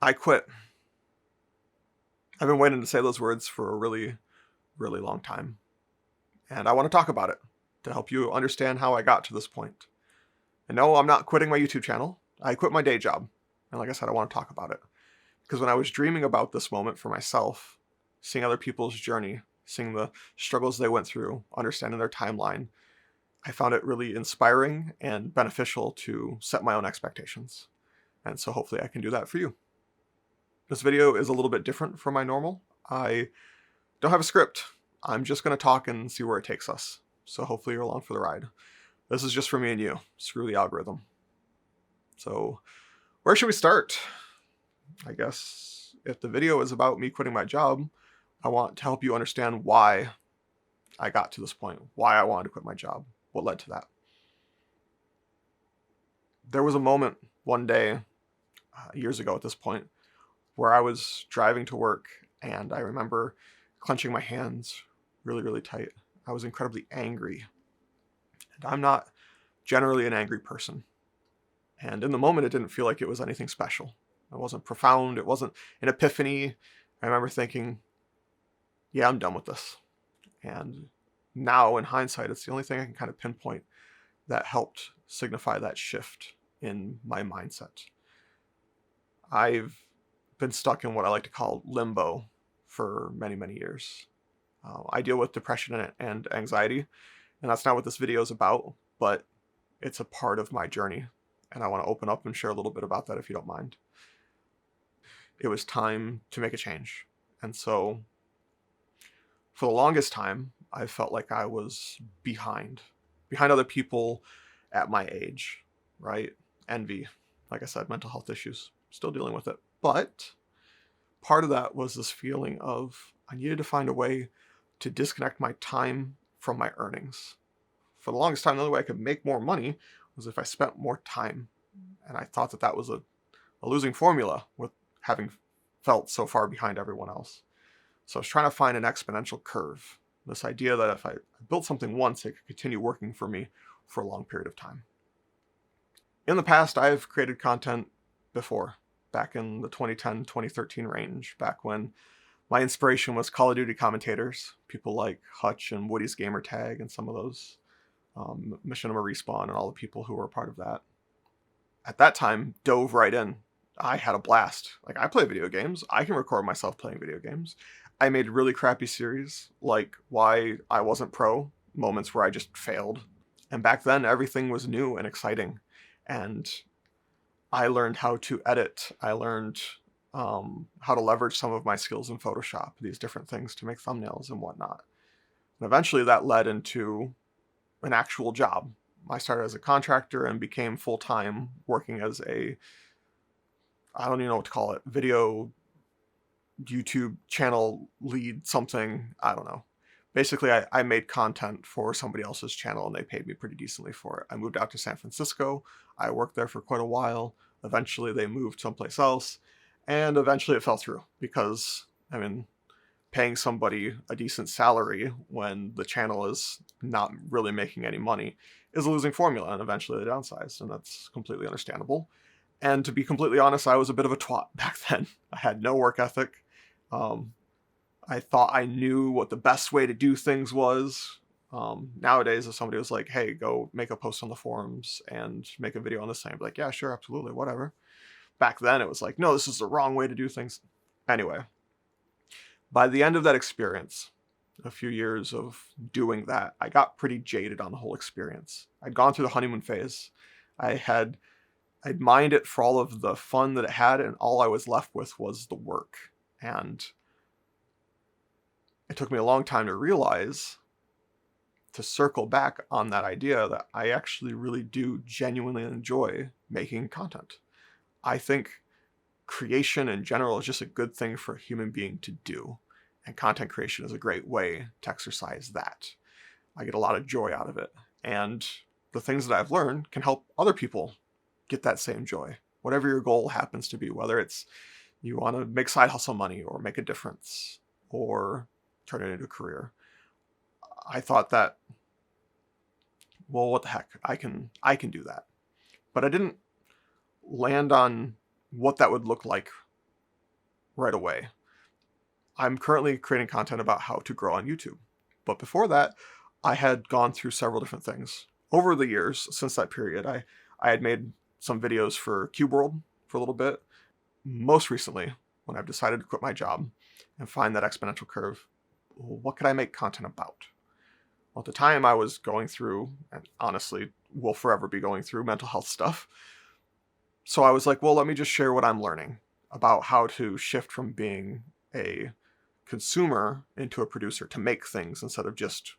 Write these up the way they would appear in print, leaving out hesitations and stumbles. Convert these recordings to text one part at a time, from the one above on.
I quit. I've been waiting to say those words for a really, really long time. And I want to talk about it to help you understand how I got to this point. And no, I'm not quitting my YouTube channel. I quit my day job. And like I said, I want to talk about it. Because when I was dreaming about this moment for myself, seeing other people's journey, seeing the struggles they went through, understanding their timeline, I found it really inspiring and beneficial to set my own expectations. And so hopefully I can do that for you. This video is a little bit different from my normal. I don't have a script. I'm just going to talk and see where it takes us. So hopefully you're along for the ride. This is just for me and you. Screw the algorithm. So where should we start? I guess if the video is about me quitting my job, I want to help you understand why I got to this point, why I wanted to quit my job, what led to that. There was a moment one day, years ago at this point, where I was driving to work and I remember clenching my hands really, really tight. I was incredibly angry. And I'm not generally an angry person. And in the moment, it didn't feel like it was anything special. It wasn't profound. It wasn't an epiphany. I remember thinking, yeah, I'm done with this. And now, in hindsight, it's the only thing I can kind of pinpoint that helped signify that shift in my mindset. I've been stuck in what I like to call limbo for many, many years. I deal with depression and anxiety, and that's not what this video is about, but it's a part of my journey, and I want to open up and share a little bit about that if you don't mind. It was time to make a change, and so for the longest time, I felt like I was behind other people at my age, right? Envy, like I said, mental health issues, still dealing with it. But part of that was this feeling of I needed to find a way to disconnect my time from my earnings. For the longest time, the only way I could make more money was if I spent more time. And I thought that that was a losing formula with having felt so far behind everyone else. So I was trying to find an exponential curve. This idea that if I built something once, it could continue working for me for a long period of time. In the past, I've created content before, back in the 2010, 2013 range, back when my inspiration was Call of Duty commentators, people like Hutch and Woody's Gamertag and some of those, Machinima Respawn and all the people who were a part of that. At that time, dove right in. I had a blast. Like, I play video games. I can record myself playing video games. I made really crappy series, like Why I Wasn't Pro, moments where I just failed. And back then, everything was new and exciting. And I learned how to edit. I learned how to leverage some of my skills in Photoshop, these different things to make thumbnails and whatnot. And eventually that led into an actual job. I started as a contractor and became full-time working as I don't even know what to call it, video YouTube channel lead something, I don't know. Basically, I made content for somebody else's channel and they paid me pretty decently for it. I moved out to San Francisco. I worked there for quite a while. Eventually they moved someplace else. And eventually it fell through because, paying somebody a decent salary when the channel is not really making any money is a losing formula, and eventually they downsized, and that's completely understandable. And to be completely honest, I was a bit of a twat back then. I had no work ethic. I thought I knew what the best way to do things was. Nowadays, if somebody was like, hey, go make a post on the forums and make a video on this thing, I'd be like, yeah, sure, absolutely, whatever. Back then, it was like, no, this is the wrong way to do things. Anyway, by the end of that experience, a few years of doing that, I got pretty jaded on the whole experience. I'd gone through the honeymoon phase. I'd mined it for all of the fun that it had, and all I was left with was the work. And it took me a long time to realize, to circle back on that idea, that I actually really do genuinely enjoy making content. I think creation in general is just a good thing for a human being to do. And content creation is a great way to exercise that. I get a lot of joy out of it. And the things that I've learned can help other people get that same joy. Whatever your goal happens to be, whether it's you want to make side hustle money or make a difference or turn it into a career. I thought that, well, what the heck, I can do that. But I didn't land on what that would look like right away. I'm currently creating content about how to grow on YouTube. But before that, I had gone through several different things. Over the years, since that period, I had made some videos for Cube World for a little bit. Most recently, when I've decided to quit my job and find that exponential curve, what could I make content about? Well, at the time I was going through, and honestly will forever be going through, mental health stuff. So I was like, well, let me just share what I'm learning about how to shift from being a consumer into a producer, to make things instead of just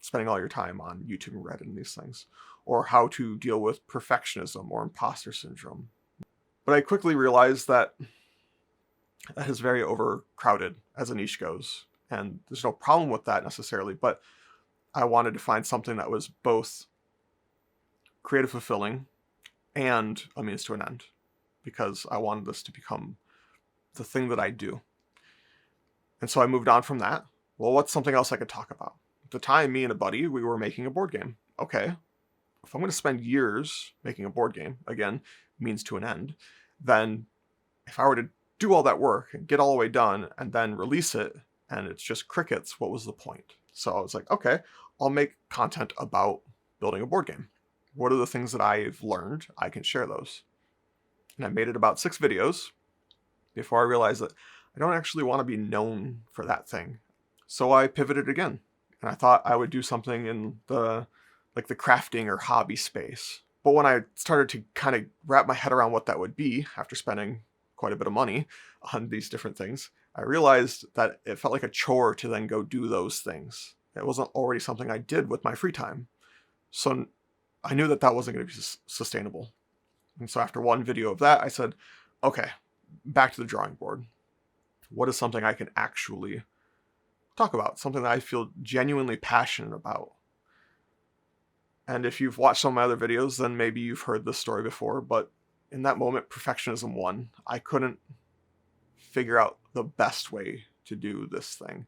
spending all your time on YouTube and Reddit and these things, or how to deal with perfectionism or imposter syndrome. But I quickly realized that that is very overcrowded as a niche goes, and there's no problem with that necessarily, but I wanted to find something that was both creative fulfilling and a means to an end, because I wanted this to become the thing that I do. And so I moved on from that. Well, what's something else I could talk about? At the time, me and a buddy, we were making a board game. Okay, if I'm going to spend years making a board game, again, means to an end, then if I were to do all that work and get all the way done and then release it and it's just crickets, what was the point? So I was like, okay, I'll make content about building a board game. What are the things that I've learned? I can share those. And I made it about 6 videos before I realized that I don't actually want to be known for that thing. So I pivoted again, and I thought I would do something in the crafting or hobby space. But when I started to kind of wrap my head around what that would be after spending quite a bit of money on these different things, I realized that it felt like a chore to then go do those things. It wasn't already something I did with my free time. So I knew that that wasn't going to be sustainable. And so after one video of that, I said, okay, back to the drawing board. What is something I can actually talk about? Something that I feel genuinely passionate about. And if you've watched some of my other videos, then maybe you've heard this story before, but in that moment, perfectionism won. I couldn't figure out the best way to do this thing.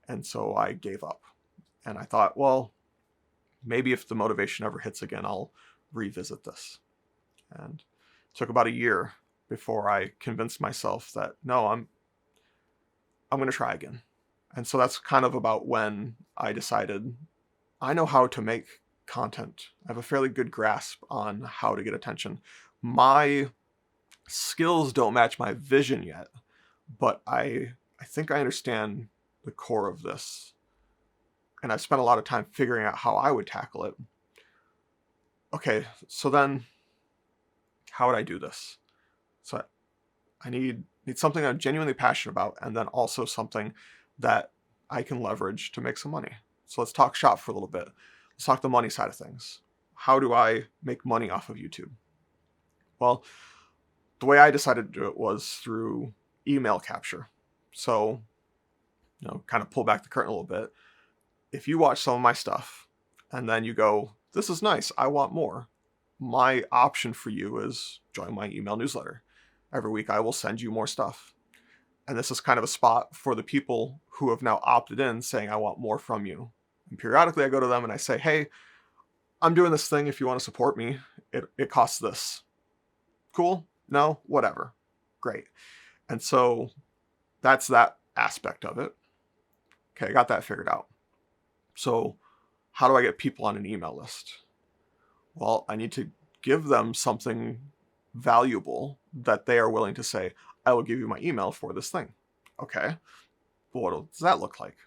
And so I gave up. And I thought, well, maybe if the motivation ever hits again, I'll revisit this. And it took about a year before I convinced myself that, no, I'm going to try again. And so that's kind of about when I decided I know how to make content. I have a fairly good grasp on how to get attention. My skills don't match my vision yet, but I think I understand the core of this. And I've spent a lot of time figuring out how I would tackle it. Okay, so then how would I do this? So I need something I'm genuinely passionate about, and then also something that I can leverage to make some money. So let's talk shop for a little bit. Let's talk the money side of things. How do I make money off of YouTube? Well, the way I decided to do it was through email capture. So, kind of pull back the curtain a little bit. If you watch some of my stuff and then you go, this is nice, I want more, my option for you is join my email newsletter. Every week I will send you more stuff. And this is kind of a spot for the people who have now opted in saying, I want more from you. And periodically I go to them and I say, hey, I'm doing this thing. If you want to support me, it costs this. Cool? No? Whatever. Great. And so that's that aspect of it. Okay, I got that figured out. So how do I get people on an email list? Well, I need to give them something valuable that they are willing to say, I will give you my email for this thing. Okay, well, what does that look like?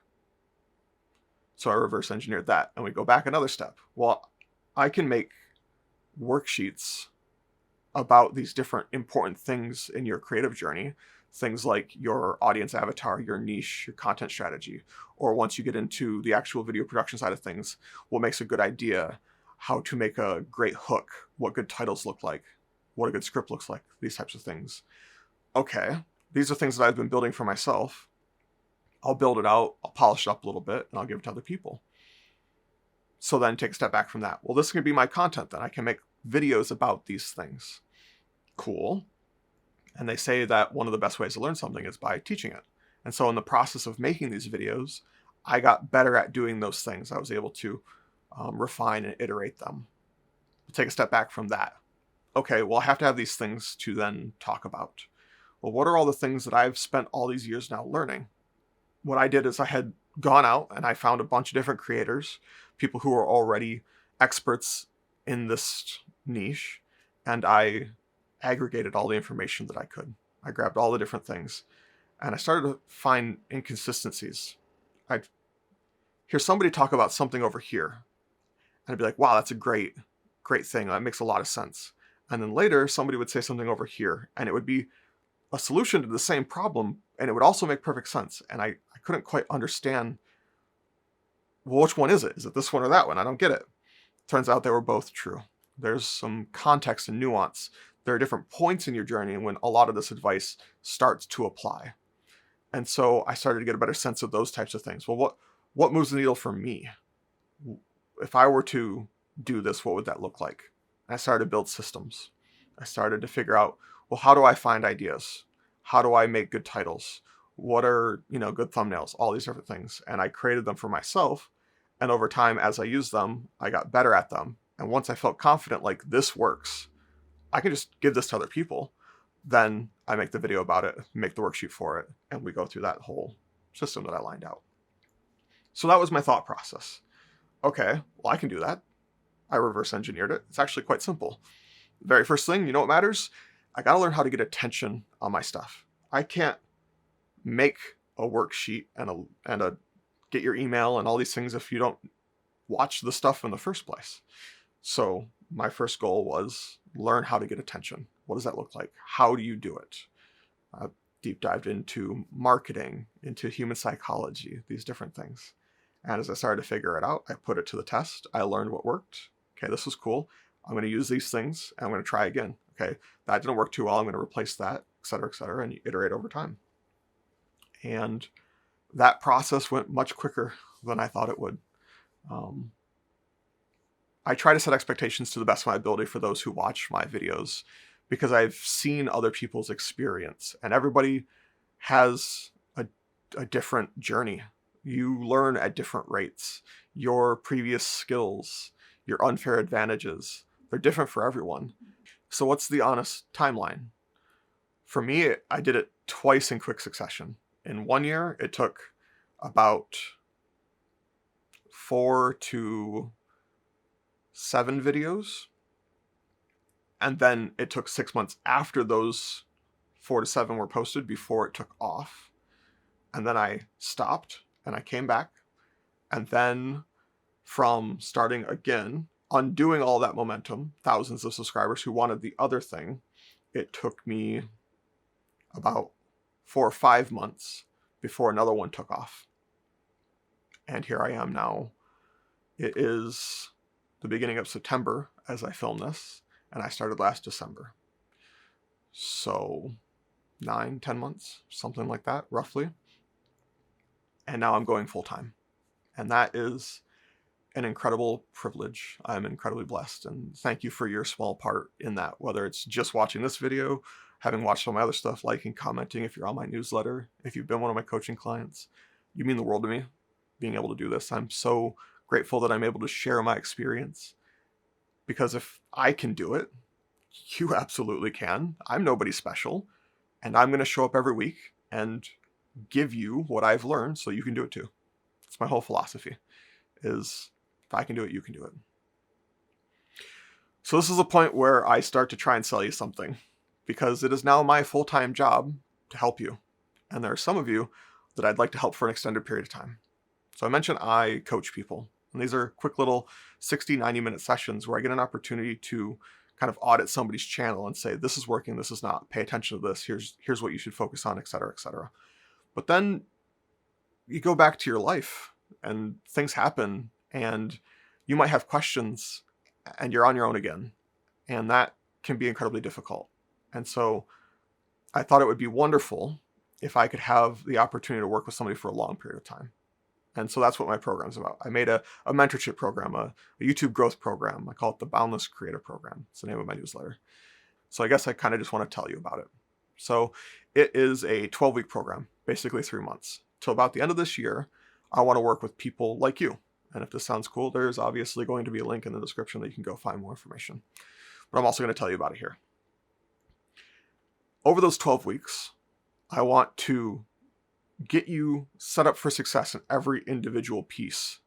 So I reverse engineered that, and we go back another step. Well, I can make worksheets about these different important things in your creative journey. Things like your audience avatar, your niche, your content strategy, or once you get into the actual video production side of things, what makes a good idea, how to make a great hook, what good titles look like, what a good script looks like, these types of things. Okay, these are things that I've been building for myself. I'll build it out, I'll polish it up a little bit, and I'll give it to other people. So then take a step back from that. Well, this is going to be my content then. I can make videos about these things. Cool. And they say that one of the best ways to learn something is by teaching it. And so in the process of making these videos, I got better at doing those things. I was able to refine and iterate them. Take a step back from that. Okay, well, I have to have these things to then talk about. well, what are all the things that I've spent all these years now learning? What I did is I had gone out and I found a bunch of different creators, people who are already experts in this niche, and I aggregated all the information that I could. I grabbed all the different things, and I started to find inconsistencies. I'd hear somebody talk about something over here, and I'd be like, wow, that's a great thing. That makes a lot of sense. And then later, somebody would say something over here, and it would be a solution to the same problem, and it would also make perfect sense. And I couldn't quite understand, well, which one is it? Is it this one or that one? I don't get it. Turns out they were both true. There's some context and nuance. There are different points in your journey when a lot of this advice starts to apply. And so I started to get a better sense of those types of things. Well, what moves the needle for me? If I were to do this, what would that look like? I started to build systems. I started to figure out, well, how do I find ideas? How do I make good titles? What are, good thumbnails? All these different things. And I created them for myself. And over time, as I used them, I got better at them. And once I felt confident, like this works, I can just give this to other people. Then I make the video about it, make the worksheet for it, and we go through that whole system that I lined out. So that was my thought process. Okay, well, I can do that. I reverse engineered it. It's actually quite simple. Very first thing, you know what matters? I got to learn how to get attention on my stuff. I can't make a worksheet and a get your email and all these things if you don't watch the stuff in the first place. So my first goal was learn how to get attention. What does that look like? How do you do it? I deep dived into marketing, into human psychology, these different things. And as I started to figure it out, I put it to the test. I learned what worked. Okay, this was cool. I'm going to use these things and I'm going to try again. Okay, that didn't work too well. I'm going to replace that, et cetera, and you iterate over time. And that process went much quicker than I thought it would. I try to set expectations to the best of my ability for those who watch my videos because I've seen other people's experience, and everybody has a different journey. You learn at different rates. Your previous skills, your unfair advantages, they're different for everyone. So what's the honest timeline? For me, I did it twice in quick succession. In 1 year, it took about 4 to 7 videos. And then it took 6 months after those 4 to 7 were posted before it took off. And then I stopped and I came back. And then from starting again, undoing all that momentum, thousands of subscribers who wanted the other thing, it took me about 4 or 5 months before another one took off. And here I am now. It is the beginning of September as I film this, and I started last December. So 9-10 months, something like that, roughly. And now I'm going full time. And that is an incredible privilege. I'm incredibly blessed, and thank you for your small part in that, whether it's just watching this video, having watched all my other stuff, liking, commenting, if you're on my newsletter, if you've been one of my coaching clients. You mean the world to me, being able to do this. I'm so grateful that I'm able to share my experience, because if I can do it, you absolutely can. I'm nobody special, and I'm going to show up every week and give you what I've learned so you can do it too. It's my whole philosophy, is if I can do it, you can do it. So this is a point where I start to try and sell you something, because it is now my full-time job to help you. And there are some of you that I'd like to help for an extended period of time. So I mentioned I coach people, and these are quick little 60, 90-minute sessions where I get an opportunity to kind of audit somebody's channel and say, this is working, this is not, pay attention to this, here's what you should focus on, et cetera, et cetera. But then you go back to your life and things happen and you might have questions and you're on your own again. And that can be incredibly difficult. And so I thought it would be wonderful if I could have the opportunity to work with somebody for a long period of time. And so that's what my program's about. I made a mentorship program, a YouTube growth program. I call it the Boundless Creator Program. It's the name of my newsletter. So I guess I kind of just want to tell you about it. So it is a 12-week program, basically 3 months. Till about the end of this year, I want to work with people like you. And if this sounds cool, there's obviously going to be a link in the description that you can go find more information. But I'm also going to tell you about it here. Over those 12 weeks, I want to get you set up for success in every individual piece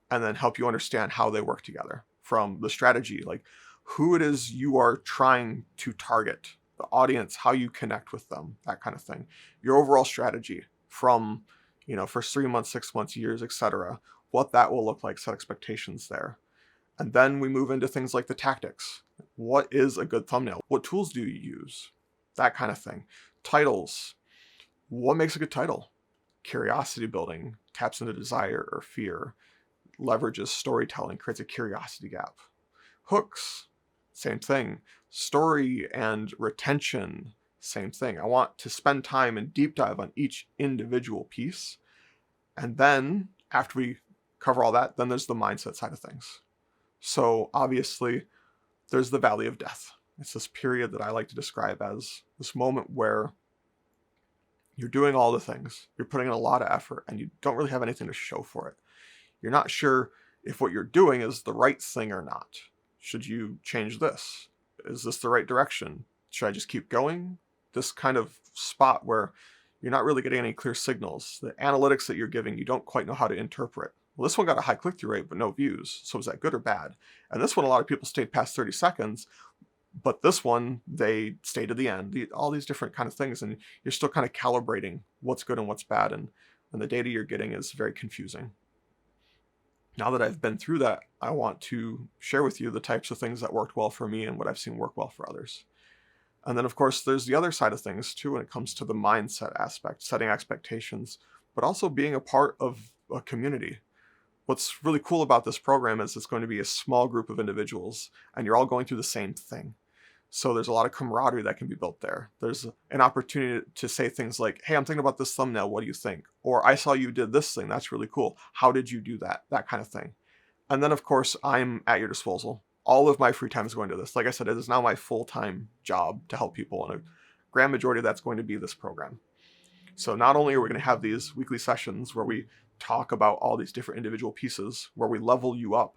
and then help you understand how they work together, from the strategy, like who it is you are trying to target, the audience, how you connect with them, that kind of thing. Your overall strategy from, first 3 months, 6 months, years, etc., what that will look like, set expectations there. And then we move into things like the tactics. What is a good thumbnail? What tools do you use? That kind of thing. Titles. What makes a good title? Curiosity building, taps into desire or fear, leverages storytelling, creates a curiosity gap. Hooks, same thing. Story and retention, same thing. I want to spend time and deep dive on each individual piece. And then after we cover all that, then there's the mindset side of things. So obviously there's the valley of death. It's this period that I like to describe as this moment where you're doing all the things, you're putting in a lot of effort, and you don't really have anything to show for it. You're not sure if what you're doing is the right thing or not. Should you change this? Is this the right direction? Should I just keep going? This kind of spot where you're not really getting any clear signals. The analytics that you're giving, you don't quite know how to interpret. Well, this one got a high click-through rate, but no views. So is that good or bad? And this one, a lot of people stayed past 30 seconds, but this one, they stayed to the end. All these different kind of things, and you're still kind of calibrating what's good and what's bad, and the data you're getting is very confusing. Now that I've been through that, I want to share with you the types of things that worked well for me and what I've seen work well for others. And then, of course, there's the other side of things, too, when it comes to the mindset aspect, setting expectations, but also being a part of a community. What's really cool about this program is it's going to be a small group of individuals, and you're all going through the same thing. So there's a lot of camaraderie that can be built there. There's an opportunity to say things like, hey, I'm thinking about this thumbnail. What do you think? Or I saw you did this thing. That's really cool. How did you do that? That kind of thing. And then, of course, I'm at your disposal. All of my free time is going to this. Like I said, it is now my full-time job to help people. And a grand majority of that's going to be this program. So not only are we going to have these weekly sessions where we talk about all these different individual pieces, where we level you up,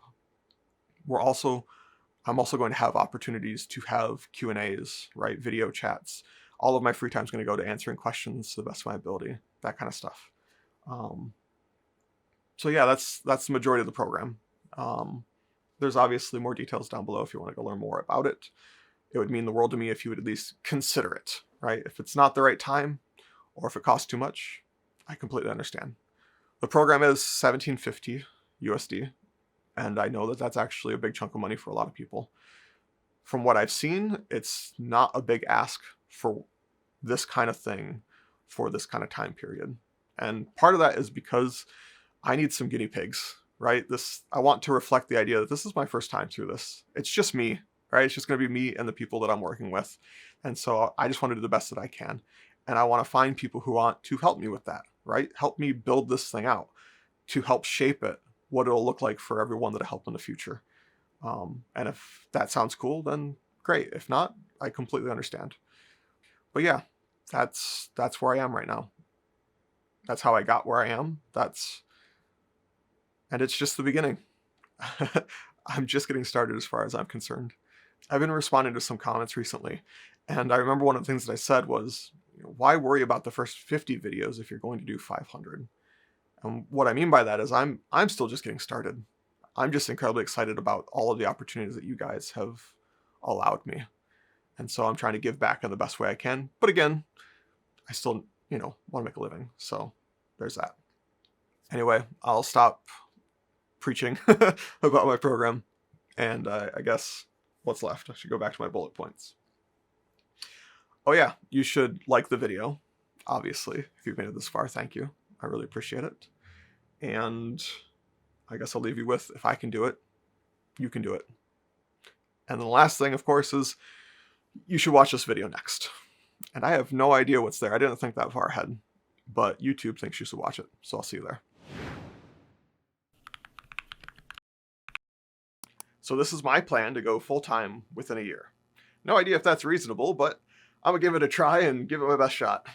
I'm also going to have opportunities to have Q&As, right? Video chats. All of my free time is going to go to answering questions to the best of my ability, that kind of stuff. So yeah, that's the majority of the program. There's obviously more details down below if you want to go learn more about it. It would mean the world to me if you would at least consider it, right? If it's not the right time, or if it costs too much, I completely understand. The program is $17.50 USD. And I know that that's actually a big chunk of money for a lot of people. From what I've seen, it's not a big ask for this kind of thing for this kind of time period. And part of that is because I need some guinea pigs, right? I want to reflect the idea that this is my first time through this. It's just me, right? It's just going to be me and the people that I'm working with. And so I just want to do the best that I can. And I want to find people who want to help me with that, right? Help me build this thing out, to help shape it, what it'll look like for everyone that I help in the future. And if that sounds cool, then great. If not, I completely understand. But yeah, that's where I am right now. That's how I got where I am. And it's just the beginning. I'm just getting started as far as I'm concerned. I've been responding to some comments recently, and I remember one of the things that I said was, why worry about the first 50 videos if you're going to do 500? And what I mean by that is I'm still just getting started. I'm just incredibly excited about all of the opportunities that you guys have allowed me. And so I'm trying to give back in the best way I can. But again, I still, want to make a living. So there's that. Anyway, I'll stop preaching about my program. And I guess what's left? I should go back to my bullet points. Oh yeah, you should like the video. Obviously, if you've made it this far, thank you. I really appreciate it. And I guess I'll leave you with, if I can do it, you can do it. And the last thing, of course, is you should watch this video next. And I have no idea what's there. I didn't think that far ahead, but YouTube thinks you should watch it. So I'll see you there. So this is my plan to go full-time within a year. No idea if that's reasonable, but I'm gonna give it a try and give it my best shot.